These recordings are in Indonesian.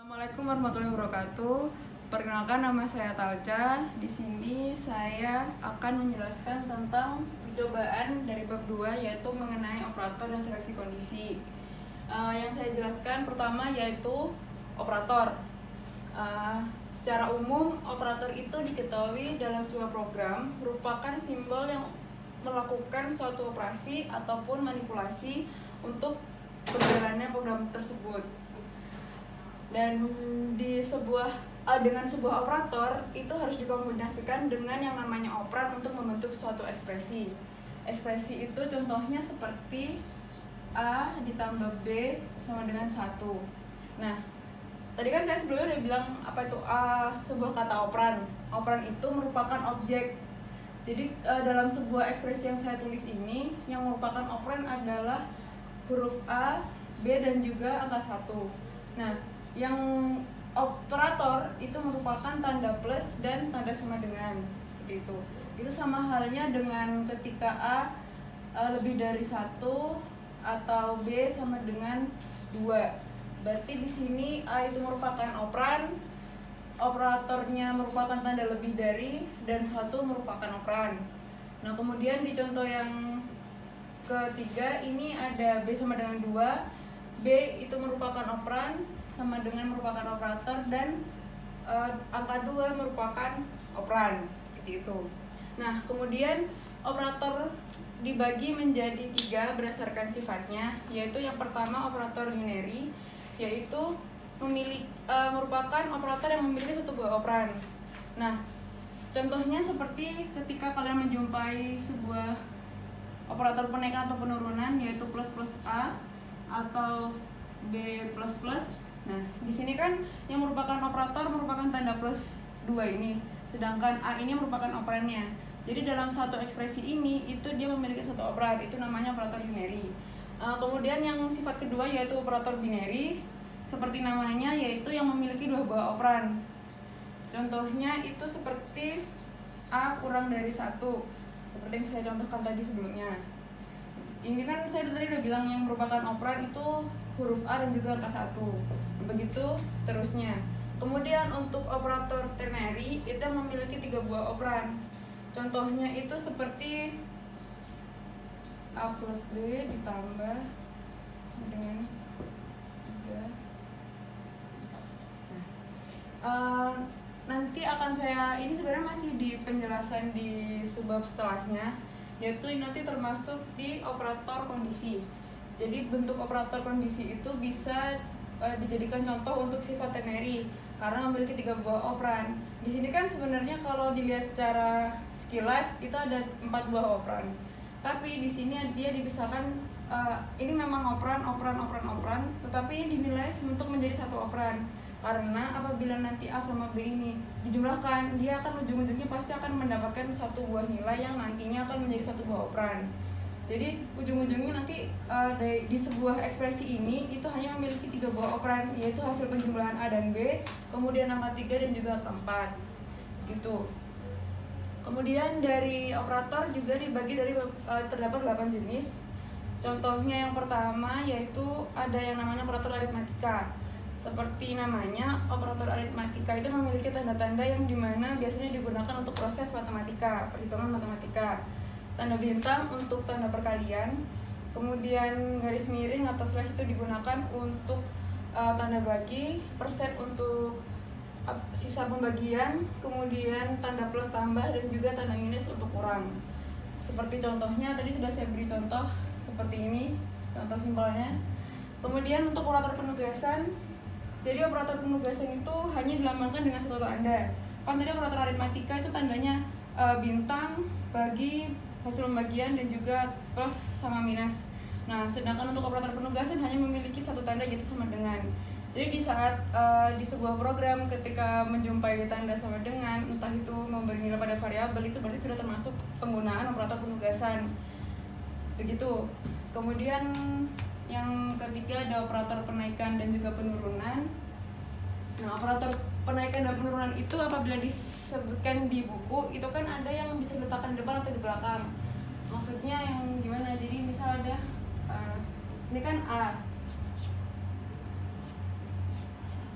Assalamualaikum warahmatullahi wabarakatuh. Perkenalkan, nama saya Talca. Di sini saya akan menjelaskan tentang percobaan dari bab 2, yaitu mengenai operator dan seleksi kondisi. Yang saya jelaskan pertama yaitu operator. Secara umum, operator itu diketahui dalam sebuah program merupakan simbol yang melakukan suatu operasi ataupun manipulasi untuk berjalannya program tersebut. Dan dengan sebuah operator itu harus dikombinasikan dengan yang namanya operan untuk membentuk suatu ekspresi. Ekspresi itu contohnya seperti A ditambah B sama dengan 1. Nah, tadi kan saya sebelumnya udah bilang apa itu sebuah kata operan. Operan itu merupakan objek. Jadi dalam sebuah ekspresi yang saya tulis ini, yang merupakan operan adalah huruf A, B, dan juga angka 1. Nah, yang operator itu merupakan tanda plus dan tanda sama dengan, seperti itu. Itu sama halnya dengan ketika A lebih dari 1 atau B sama dengan 2. Berarti di sini A itu merupakan operan, operatornya merupakan tanda lebih dari, dan 1 merupakan operan. Nah, kemudian di contoh yang ketiga ini ada B sama dengan 2. B itu merupakan operan sama dengan merupakan operator, dan angka 2 merupakan operan, seperti itu. Nah, kemudian operator dibagi menjadi 3 berdasarkan sifatnya, yaitu yang pertama operator binary, yaitu merupakan operator yang memiliki satu buah operan. Nah, contohnya seperti ketika kalian menjumpai sebuah operator penaikan atau penurunan, yaitu plus plus A atau B plus plus. Nah, di sini kan yang merupakan operator merupakan tanda plus 2 ini, sedangkan A ini merupakan operannya. Jadi dalam satu ekspresi ini itu dia memiliki satu operan, itu namanya operator binary. Kemudian yang sifat kedua yaitu operator binary, seperti namanya, yaitu yang memiliki 2 buah operan. Contohnya itu seperti A kurang dari 1, seperti yang saya contohkan tadi sebelumnya. Ini kan saya tadi udah bilang yang merupakan operan itu huruf A dan juga angka 1. Begitu seterusnya. Kemudian untuk operator ternary itu memiliki 3 buah operan. Contohnya itu seperti A plus B ditambah dengan 3. Nanti akan saya, ini sebenarnya masih di penjelasan di subbab setelahnya, yaitu nanti termasuk di operator kondisi. Jadi bentuk operator kondisi itu bisa dijadikan contoh untuk sifat ternary karena memiliki 3 buah operan. Di sini kan sebenarnya kalau dilihat secara sekilas itu ada 4 buah operan. Tapi di sini dia dipisahkan, ini memang operan, tetapi ini dinilai untuk menjadi satu operan. Karena apabila nanti A sama B ini dijumlahkan, dia akan ujung-ujungnya pasti akan mendapatkan satu buah nilai yang nantinya akan menjadi satu buah operan. Jadi ujung-ujungnya nanti di sebuah ekspresi ini itu hanya memiliki 3 buah operan, yaitu hasil penjumlahan A dan B, kemudian angka 3 dan juga angka 4 gitu. Kemudian dari operator juga dibagi dari terdapat 8 jenis. Contohnya yang pertama yaitu ada yang namanya operator aritmatika. Seperti namanya, operator aritmatika itu memiliki tanda-tanda yang dimana biasanya digunakan untuk proses matematika, perhitungan matematika. Tanda bintang untuk tanda perkalian, kemudian garis miring atau slash itu digunakan untuk tanda bagi, persen untuk sisa pembagian, kemudian tanda plus tambah, dan juga tanda minus untuk kurang. Seperti contohnya tadi sudah saya beri contoh seperti ini, contoh simpelnya. Kemudian untuk operator penugasan, jadi operator penugasan itu hanya dilambangkan dengan satu tanda. Kan tadi operator aritmatika itu tandanya bintang, bagi, hasil pembagian, dan juga plus sama minus. Nah, sedangkan untuk operator penugasan hanya memiliki satu tanda, yaitu sama dengan. Jadi di saat di sebuah program ketika menjumpai tanda sama dengan, entah itu memberi nilai pada variabel, itu berarti sudah termasuk penggunaan operator penugasan. Begitu. Kemudian yang ketiga ada operator penaikan dan juga penurunan. Nah, operator penaikan dan penurunan itu apabila disebutkan di buku itu kan ada yang bisa diletakkan di depan atau di belakang. Maksudnya yang gimana? Jadi misal ada ini kan A,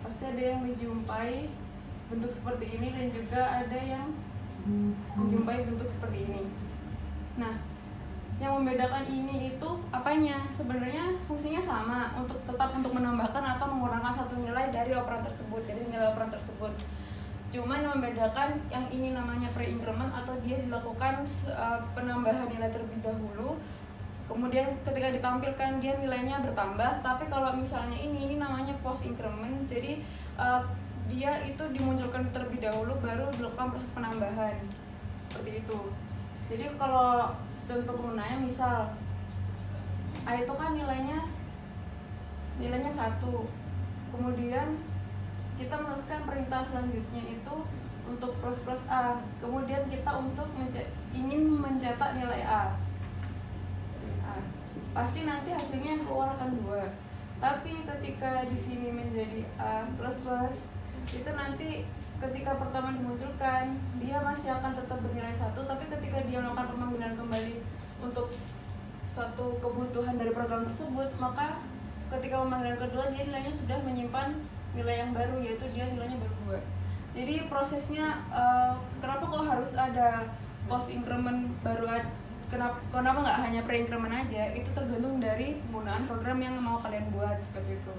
pasti ada yang menjumpai bentuk seperti ini dan juga ada yang menjumpai bentuk seperti ini. Nah, yang membedakan ini itu apanya? Sebenarnya fungsinya sama, tetap untuk menambahkan atau mengurangkan satu nilai dari operan tersebut, dari nilai operan tersebut. Cuman yang membedakan yang ini namanya pre-increment atau dia dilakukan penambahan nilai terlebih dahulu, kemudian ketika ditampilkan dia nilainya bertambah. Tapi kalau misalnya ini namanya post increment, jadi dia itu dimunculkan terlebih dahulu baru dilakukan proses penambahan seperti itu. Jadi kalau contoh penggunanya misal A itu kan nilainya 1, kemudian kita meneruskan perintah selanjutnya itu untuk plus A, kemudian kita untuk ingin mencetak nilai A, pasti nanti hasilnya yang keluar akan 2. Tapi ketika di sini menjadi A plus itu nanti ketika pertama dimunculkan dia masih akan tetap bernilai 1, tapi ketika dia melakukan pemanggilan kembali untuk satu kebutuhan dari program tersebut, maka ketika pemanggilan kedua dia nilainya sudah menyimpan nilai yang baru, yaitu dia nilainya baru 2. Jadi prosesnya kenapa kok harus ada post increment baru, kenapa nggak hanya pre increment aja, itu tergantung dari penggunaan program yang mau kalian buat seperti itu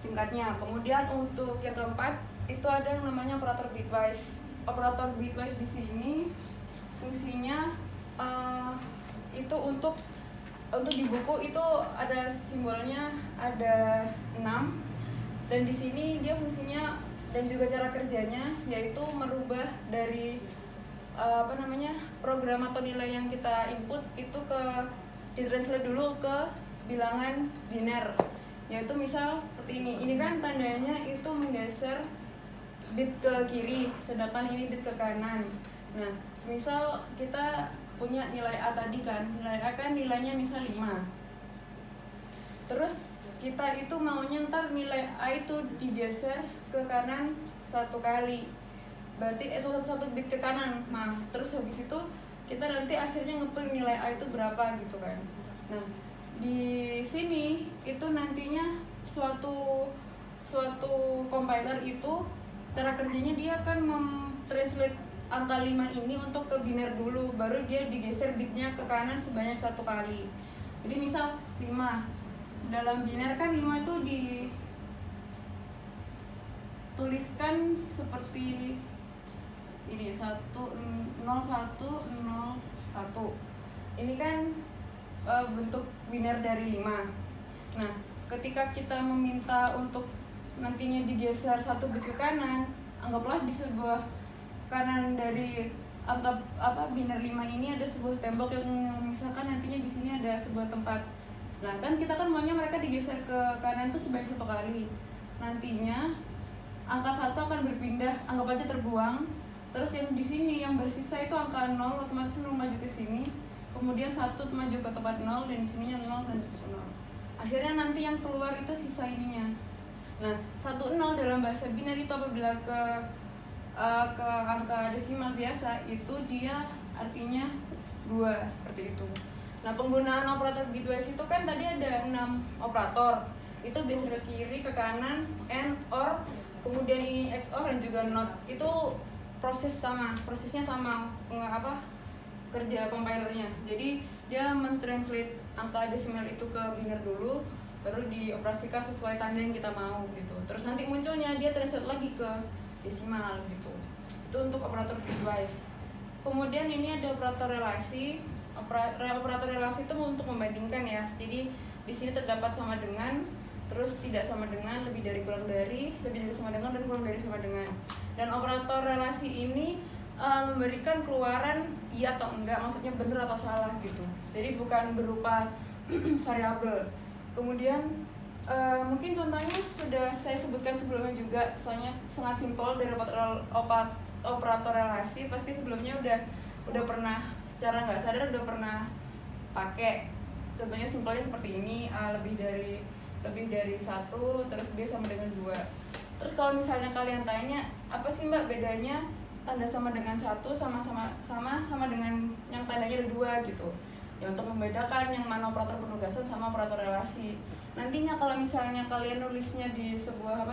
singkatnya. Kemudian untuk yang keempat itu ada yang namanya operator bitwise. Operator bitwise di sini fungsinya itu untuk di buku itu ada simbolnya ada 6, dan di sini dia fungsinya dan juga cara kerjanya yaitu merubah dari program atau nilai yang kita input itu ditranslate dulu ke bilangan biner, yaitu misal seperti ini kan tandanya itu menggeser bit ke kiri, sedangkan ini bit ke kanan. Nah, semisal kita punya nilai A tadi kan, nilai A kan nilainya misal 5. Terus kita itu maunya ntar nilai A itu digeser ke kanan 1 kali. Berarti satu bit ke kanan, maaf. Terus habis itu kita nanti akhirnya nge-print nilai A itu berapa gitu kan. Nah, di sini itu nantinya suatu compiler itu cara kerjanya dia akan mentranslate angka 5 ini untuk ke biner dulu, baru dia digeser bitnya ke kanan sebanyak 1 kali. Jadi misal 5 dalam biner kan 5 itu dituliskan seperti ini 0101. Ini kan bentuk biner dari 5. Nah, ketika kita meminta untuk nantinya digeser 1 bit ke kanan, anggaplah di sebuah kanan dari angka biner 5 ini ada sebuah tembok yang misalkan nantinya di sini ada sebuah tempat. Nah, kan kita kan maunya mereka digeser ke kanan itu sebanyak 1 kali. Nantinya angka 1 akan berpindah, anggap aja terbuang. Terus yang di sini yang bersisa itu angka 0 otomatis maju ke sini. Kemudian 1 maju ke tempat 0 dan di sininya 0 dan 0. Akhirnya nanti yang keluar itu sisa ininya. Nah, 1 0 dalam bahasa biner itu apabila ke angka desimal biasa itu dia artinya 2 seperti itu. Nah, penggunaan operator bitwise itu kan tadi ada 6 operator. Itu geser ke kiri, ke kanan, and, or, kemudian ini XOR dan juga NOT. Itu prosesnya sama kerja compilernya. Jadi dia mentranslate angka desimal itu ke biner dulu, baru dioperasikan sesuai tanda yang kita mau gitu. Terus nanti munculnya dia translate lagi ke desimal gitu. Itu untuk operator bitwise. Kemudian ini ada operator relasi. Operator relasi itu untuk membandingkan ya. Jadi di sini terdapat sama dengan, terus tidak sama dengan, lebih dari kurang dari, lebih dari sama dengan, dan kurang dari sama dengan. Dan operator relasi ini memberikan keluaran iya atau enggak, maksudnya benar atau salah gitu. Jadi bukan berupa variabel. Kemudian mungkin contohnya sudah saya sebutkan sebelumnya juga, soalnya sangat simpel dari operator relasi. Pasti sebelumnya udah pernah secara nggak sadar udah pernah pakai. Contohnya simpelnya seperti ini, A lebih dari 1, terus B sama dengan 2. Terus kalau misalnya kalian tanya, apa sih Mbak bedanya tanda sama dengan 1 sama dengan yang tandanya ada 2 gitu. ya untuk membedakan yang mana operator penugasan sama operator relasi. Nantinya kalau misalnya kalian nulisnya di sebuah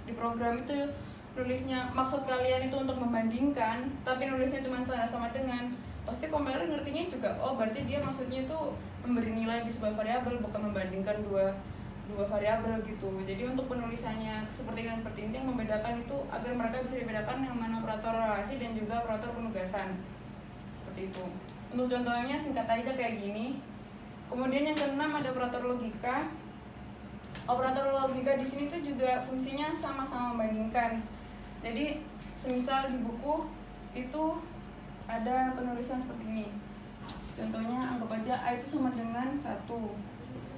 di program itu nulisnya maksud kalian itu untuk membandingkan, tapi nulisnya cuma sama dengan, pasti kompiler ngertinya juga berarti dia maksudnya itu memberi nilai di sebuah variabel, bukan membandingkan dua variabel gitu. Jadi untuk penulisannya seperti ini yang membedakan itu agar mereka bisa dibedakan yang mana operator relasi dan juga operator penugasan, seperti itu. Untuk contohnya singkat aja kayak gini. Kemudian yang keenam ada operator logika. Operator logika di sini tuh juga fungsinya sama-sama membandingkan. Jadi semisal di buku itu ada penulisan seperti ini. Contohnya anggap aja A itu sama dengan 1,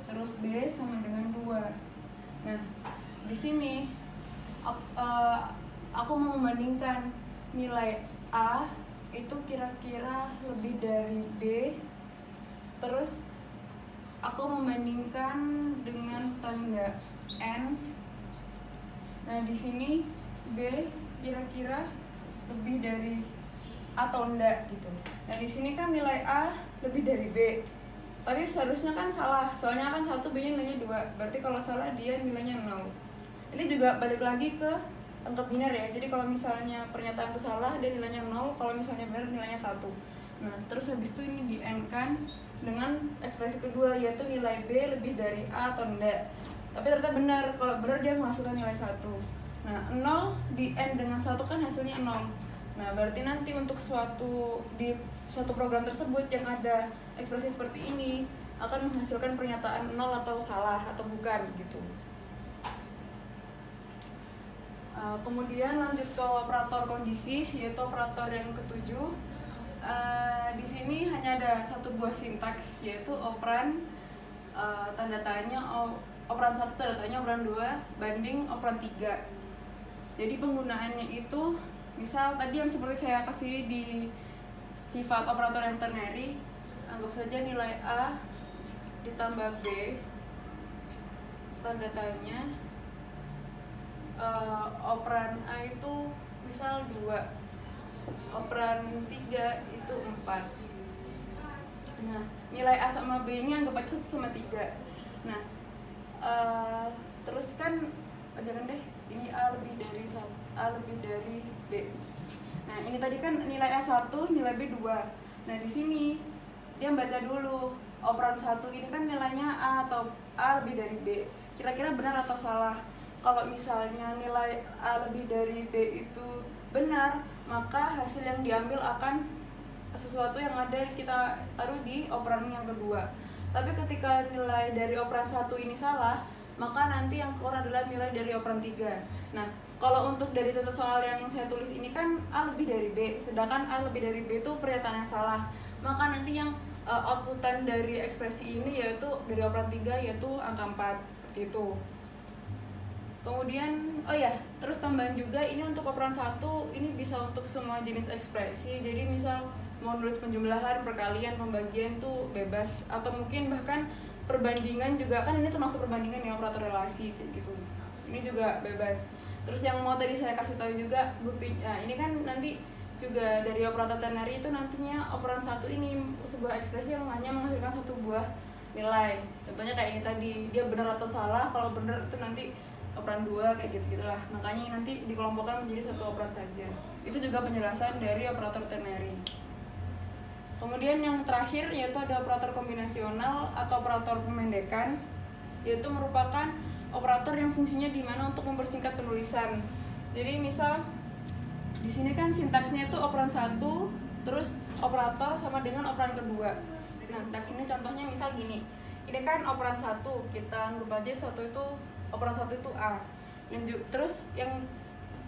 terus B sama dengan 2. Nah, di sini aku mau membandingkan nilai A itu kira-kira lebih dari B, terus aku membandingkan dengan tanda N. Nah, di sini B kira-kira lebih dari A atau enggak gitu. Nah, di sini kan nilai A lebih dari B. Tapi seharusnya kan salah, soalnya kan 1 B-nya nilainya 2. Berarti kalau salah dia nilainya 0. Ini juga balik lagi ke angka biner ya. Jadi kalau misalnya pernyataan itu salah dia nilainya 0, kalau misalnya benar nilainya 1. Nah, terus habis itu ini di N kan dengan ekspresi kedua, yaitu nilai B lebih dari A atau enggak. Tapi ternyata benar, kalau benar dia menghasilkan nilai 1. Nah, 0 di N dengan 1 kan hasilnya 0. Nah, berarti nanti untuk di suatu program tersebut yang ada ekspresi seperti ini akan menghasilkan pernyataan 0 atau salah atau bukan gitu. Kemudian lanjut ke operator kondisi, yaitu operator yang ketujuh. Di sini hanya ada satu buah sintaks, yaitu operan tanda tanya operan 1 tanda tanya operan 2 banding operan 3. Jadi penggunaannya itu misal tadi yang seperti saya kasih di sifat operator yang ternary, anggap saja nilai A ditambah B tanda tanya operan A itu misal 2, operan 3 itu 4. Nah, nilai A sama B ini anggap aja 1 sama 3. Nah, terus kan jangan deh, ini A lebih dari B. Nah, ini tadi kan nilai A 1, nilai B 2. Nah, di sini dia baca dulu operan 1 ini kan nilainya A atau A lebih dari B. Kira-kira benar atau salah? Kalau misalnya nilai A lebih dari B itu benar, maka hasil yang diambil akan sesuatu yang ada kita taruh di operan yang kedua. Tapi ketika nilai dari operan 1 ini salah, maka nanti yang keluar adalah nilai dari operan 3. Nah, kalau untuk dari contoh soal yang saya tulis ini kan A lebih dari B, sedangkan A lebih dari B itu pernyataan yang salah. Maka nanti yang outputan dari ekspresi ini yaitu dari operan 3 yaitu angka 4, seperti itu. Kemudian, terus tambahan juga ini untuk operan 1 ini bisa untuk semua jenis ekspresi. Jadi misal mau nulis penjumlahan, perkalian, pembagian tuh bebas, atau mungkin bahkan perbandingan juga, kan ini termasuk perbandingan ya, operator relasi kayak gitu. Ini juga bebas. Terus yang mau tadi saya kasih tahu juga buktinya, ini kan nanti juga dari operator ternary itu nantinya operan 1 ini sebuah ekspresi yang hanya menghasilkan satu buah nilai. Contohnya kayak ini tadi, dia benar atau salah. Kalau benar itu nanti operan 2 kayak gitu-gitulah. Makanya nanti dikelompokkan menjadi satu operan saja. Itu juga penjelasan dari operator ternary. Kemudian yang terakhir yaitu ada operator kombinasional atau operator pemendekan, yaitu merupakan operator yang fungsinya di mana untuk mempersingkat penulisan. Jadi misal di sini kan sintaksnya itu operan 1 terus operator sama dengan operan kedua. Nah, sintaks ini contohnya misal gini. Ini kan operan 1, kita anggap aja operan 1 itu A. Dan terus yang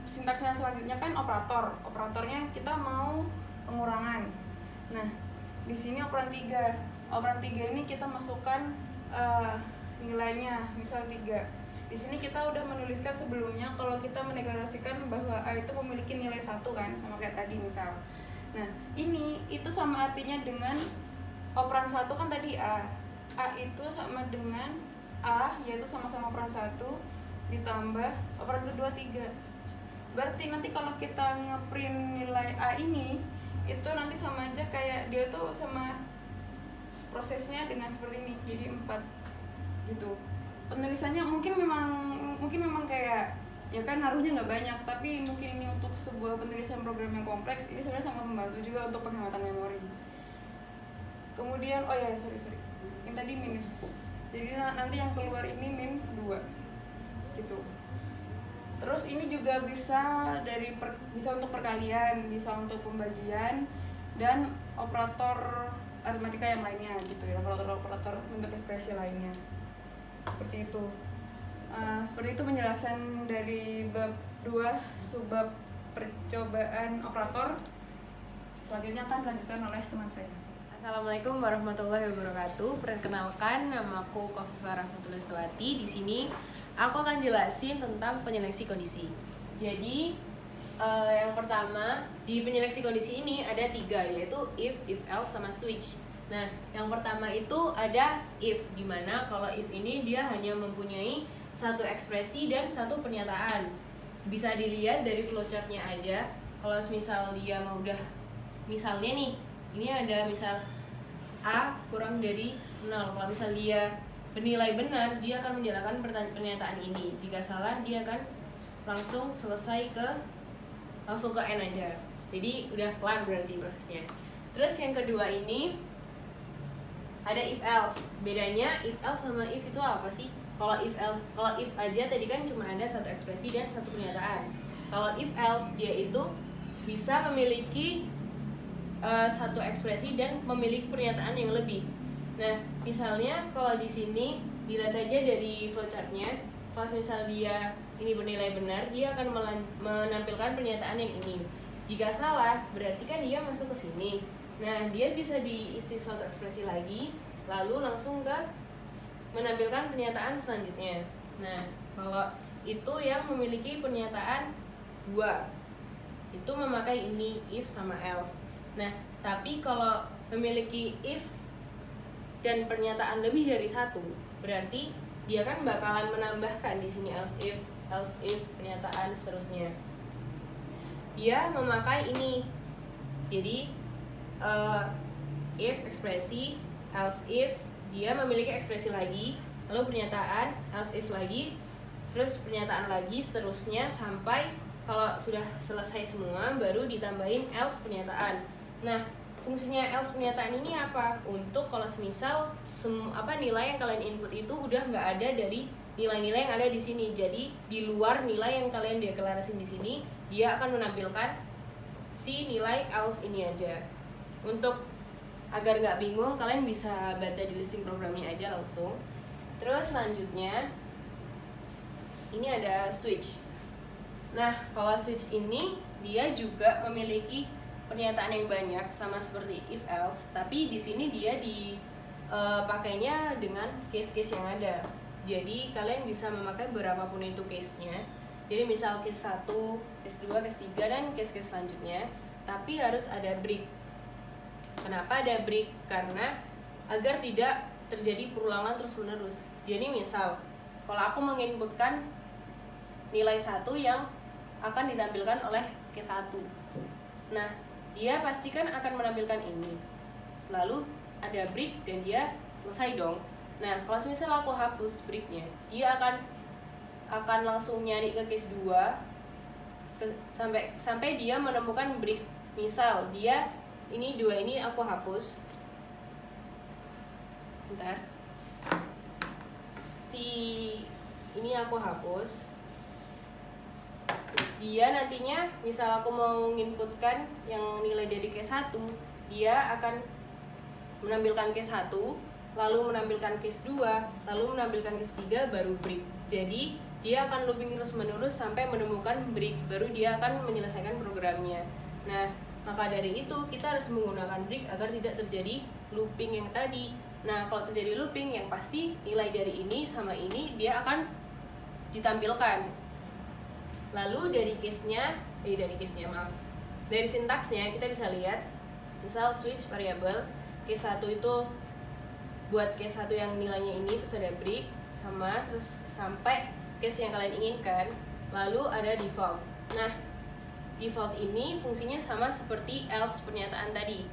sintaksnya selanjutnya kan operator. Operatornya kita mau pengurangan. Nah, di sini operan 3. Operan 3 ini kita masukkan nilainya, misal 3. Di sini kita udah menuliskan sebelumnya kalau kita mendeklarasikan bahwa A itu memiliki nilai 1 kan, sama kayak tadi misal. Nah, itu sama artinya dengan operan 1 kan tadi A. A itu sama dengan A, yaitu sama-sama operan 1 ditambah operan kedua 3. Berarti nanti kalau kita ngeprint nilai A ini, itu nanti sama aja kayak dia tuh sama prosesnya dengan seperti ini, jadi 4 gitu. Penulisannya mungkin memang kayak ya kan naruhnya nggak banyak, tapi mungkin ini untuk sebuah penulisan program yang kompleks ini sebenarnya sangat membantu juga untuk penghematan memori. Kemudian sorry yang tadi minus, jadi nanti yang keluar ini min 2 gitu. Terus ini juga bisa bisa untuk perkalian, bisa untuk pembagian, dan operator aritmatika yang lainnya gitu ya, operator untuk ekspresi lainnya. Seperti itu. Seperti itu penjelasan dari bab 2 subbab percobaan operator. Selanjutnya akan dilanjutkan oleh teman saya. Assalamualaikum warahmatullahi wabarakatuh. Perkenalkan, namaku Khofifah Rahmatullah-Istiwati. Di sini aku akan jelasin tentang penyeleksi kondisi. Jadi yang pertama di penyeleksi kondisi ini ada 3, yaitu if else, sama switch. Nah, yang pertama itu ada if, dimana kalau if ini dia hanya mempunyai satu ekspresi dan satu pernyataan. Bisa dilihat dari flowchartnya aja. Kalau misal dia mau udah, misalnya nih, ini ada misal A kurang dari 0. Kalau misal dia bernilai benar, dia akan menjalankan pernyataan ini. Jika salah, dia akan langsung ke N aja. Jadi udah kelar berarti prosesnya. Terus yang kedua ini ada if else. Bedanya if else sama if itu apa sih? Kalau if aja tadi kan cuma ada satu ekspresi dan satu pernyataan. Kalau if else dia itu bisa memiliki satu ekspresi dan memiliki pernyataan yang lebih. Nah, misalnya kalau di sini dilihat aja dari flowchartnya, kalau misal dia ini bernilai benar, dia akan menampilkan pernyataan yang ini. Jika salah, berarti kan dia masuk ke sini. Nah, dia bisa diisi suatu ekspresi lagi, lalu langsung ke menampilkan pernyataan selanjutnya. Nah, kalau itu yang memiliki pernyataan 2, itu memakai ini if sama else. Nah, tapi kalau memiliki if dan pernyataan lebih dari 1, berarti dia kan bakalan menambahkan di sini else if pernyataan seterusnya. Dia memakai ini. Jadi if ekspresi, else if dia memiliki ekspresi lagi, lalu pernyataan, else if lagi, terus pernyataan lagi, seterusnya sampai kalau sudah selesai semua baru ditambahin else pernyataan. Nah, fungsinya else pernyataan ini apa? Untuk kalau semisal nilai yang kalian input itu udah nggak ada dari nilai-nilai yang ada di sini. Jadi di luar nilai yang kalian deklarasiin di sini, dia akan menampilkan si nilai else ini aja. Untuk agar nggak bingung, kalian bisa baca di listing programnya aja langsung. Terus selanjutnya ini ada switch. Nah, kalau switch ini dia juga memiliki pernyataan yang banyak sama seperti if else, tapi di sini dia dipakainya dengan case-case yang ada. Jadi kalian bisa memakai berapapun itu case-nya. Jadi misal case 1, case 2, case 3 dan case-case selanjutnya, tapi harus ada break. Kenapa ada break? Karena agar tidak terjadi perulangan terus-menerus. Jadi misal kalau aku menginputkan nilai 1 yang akan ditampilkan oleh case 1. Nah, dia pastikan akan menampilkan ini. Lalu ada break dan dia selesai dong. Nah, kalau misal aku hapus breaknya, dia akan langsung nyari ke case 2 sampai dia menemukan break. Misal dia ini 2 ini aku hapus. Bentar. Ini aku hapus. Dia nantinya misal aku mau menginputkan yang nilai dari case 1, dia akan menampilkan case 1, lalu menampilkan case 2, lalu menampilkan case 3, baru break. Jadi dia akan looping terus menerus sampai menemukan break, baru dia akan menyelesaikan programnya. Nah, maka dari itu kita harus menggunakan break agar tidak terjadi looping yang tadi. Nah, kalau terjadi looping, yang pasti nilai dari ini sama ini dia akan ditampilkan. Lalu dari sintaksnya kita bisa lihat, misal switch variable case 1 itu buat case 1 yang nilainya ini, terus ada break sama terus sampai case yang kalian inginkan, lalu ada default. Nah, default ini fungsinya sama seperti else pernyataan tadi.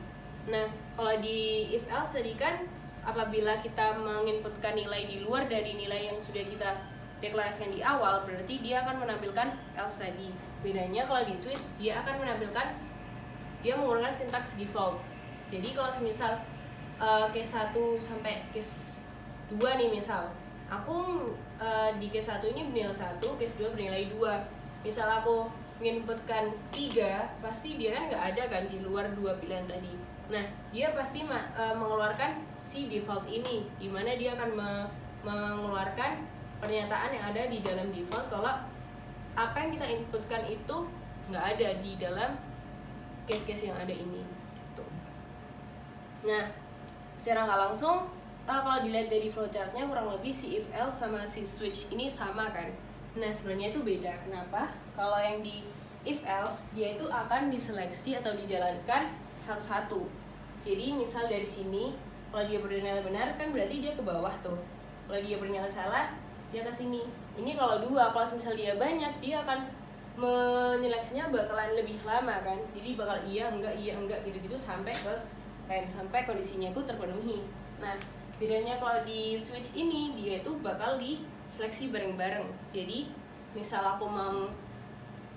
Nah, kalau di if else tadi kan apabila kita menginputkan nilai di luar dari nilai yang sudah kita deklarasikan di awal, berarti dia akan menampilkan else tadi. Bedanya kalau di switch, dia akan menampilkan, dia menggunakan sintaks default. Jadi kalau misal case 1 sampai case 2 nih misal, aku di case 1 ini bernilai 1, case 2 bernilai 2. Misal aku menginputkan 3, pasti dia kan nggak ada kan di luar 2 pilihan tadi. Nah, dia pasti mengeluarkan si default ini, dimana dia akan mengeluarkan pernyataan yang ada di dalam default kalau apa yang kita inputkan itu nggak ada di dalam case-case yang ada ini gitu. Nah, secara nggak langsung kalau dilihat dari flowchartnya kurang lebih si if else sama si switch ini sama kan. Nah, sebenarnya itu beda. Kenapa? Kalau yang di if else dia itu akan diseleksi atau dijalankan satu-satu. Jadi misal dari sini kalau dia bernilai benar kan berarti dia ke bawah tuh. Kalau dia bernilai salah dia ke sini. Ini kalau 2, kalau misal dia banyak dia akan menyeleksinya bakalan lebih lama kan. Jadi bakal iya enggak gitu-gitu sampai kondisinya itu terpenuhi. Nah, bedanya kalau di switch ini dia itu bakal diseleksi bareng-bareng. Jadi misal aku mau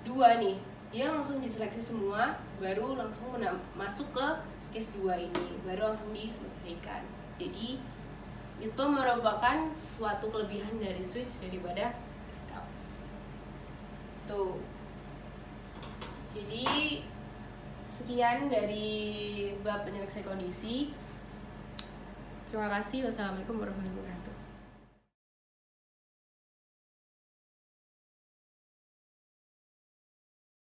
2 nih, dia langsung diseleksi semua, baru langsung masuk ke case 2 ini, baru langsung diselesaikan. Jadi itu merupakan suatu kelebihan dari switch daripada else. Tuh. Jadi sekian dari bab penyeleksian kondisi. Terima kasih. Wassalamualaikum warahmatullahi wabarakatuh.